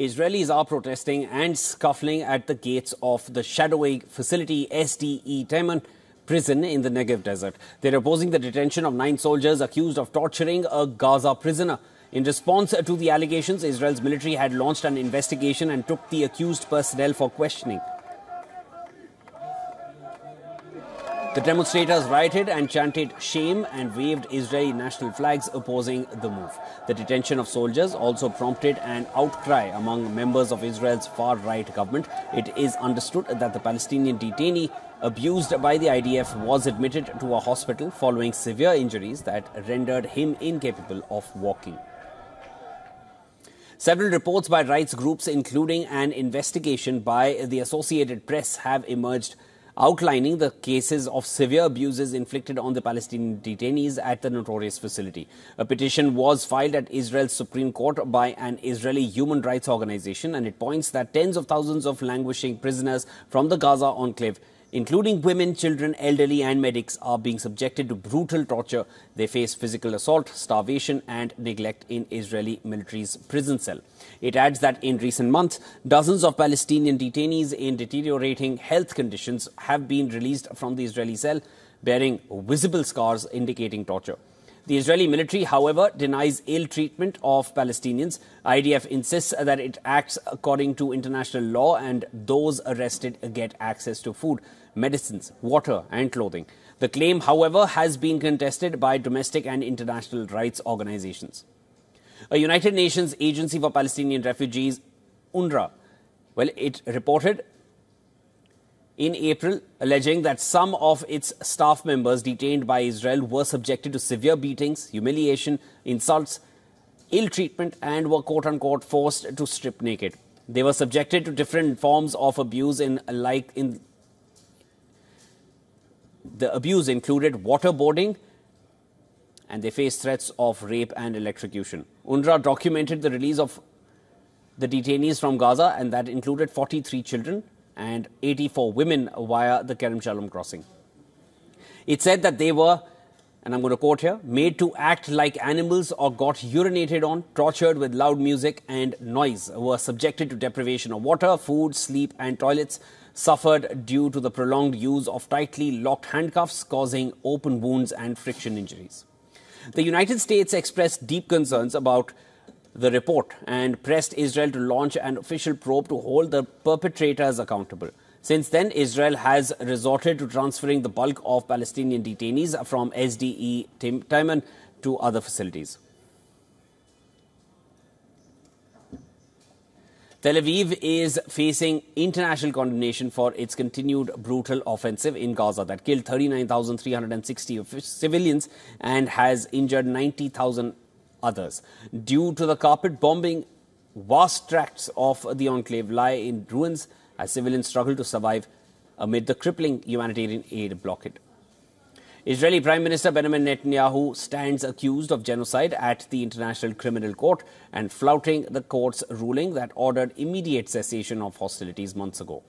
Israelis are protesting and scuffling at the gates of the shadowy facility Sde Teiman Prison in the Negev desert. They're opposing the detention of 9 soldiers accused of torturing a Gaza prisoner. In response to the allegations, Israel's military had launched an investigation and took the accused personnel for questioning. The demonstrators rioted and chanted shame and waved Israeli national flags opposing the move. The detention of soldiers also prompted an outcry among members of Israel's far-right government. It is understood that the Palestinian detainee abused by the IDF was admitted to a hospital following severe injuries that rendered him incapable of walking. Several reports by rights groups, including an investigation by the Associated Press, have emerged outlining the cases of severe abuses inflicted on the Palestinian detainees at the notorious facility. A petition was filed at Israel's Supreme Court by an Israeli human rights organization, and it points that tens of thousands of languishing prisoners from the Gaza enclave, including women, children, elderly and medics, are being subjected to brutal torture. They face physical assault, starvation and neglect in Israeli military's prison cell. It adds that in recent months, dozens of Palestinian detainees in deteriorating health conditions have been released from the Israeli cell, bearing visible scars indicating torture. The Israeli military, however, denies ill treatment of Palestinians. IDF insists that it acts according to international law and those arrested get access to food, medicines, water and clothing. The claim, however, has been contested by domestic and international rights organizations. A United Nations Agency for Palestinian Refugees, UNRWA, it reported in April, alleging that some of its staff members detained by Israel were subjected to severe beatings, humiliation, insults, ill treatment and were quote-unquote forced to strip naked. They were subjected to different forms of abuse the abuse included waterboarding, and they faced threats of rape and electrocution. UNRWA documented the release of the detainees from Gaza, and that included 43 children and 84 women via the Kerem Shalom crossing. It said that they were, and I'm going to quote here, made to act like animals or got urinated on, tortured with loud music and noise, were subjected to deprivation of water, food, sleep and toilets, suffered due to the prolonged use of tightly locked handcuffs, causing open wounds and friction injuries. The United States expressed deep concerns about the report and pressed Israel to launch an official probe to hold the perpetrators accountable. Since then, Israel has resorted to transferring the bulk of Palestinian detainees from Sde Teiman to other facilities. Tel Aviv is facing international condemnation for its continued brutal offensive in Gaza that killed 39,360 civilians and has injured 90,000 others. Due to the carpet bombing, vast tracts of the enclave lie in ruins as civilians struggle to survive amid the crippling humanitarian aid blockade. Israeli Prime Minister Benjamin Netanyahu stands accused of genocide at the International Criminal Court and flouting the court's ruling that ordered immediate cessation of hostilities months ago.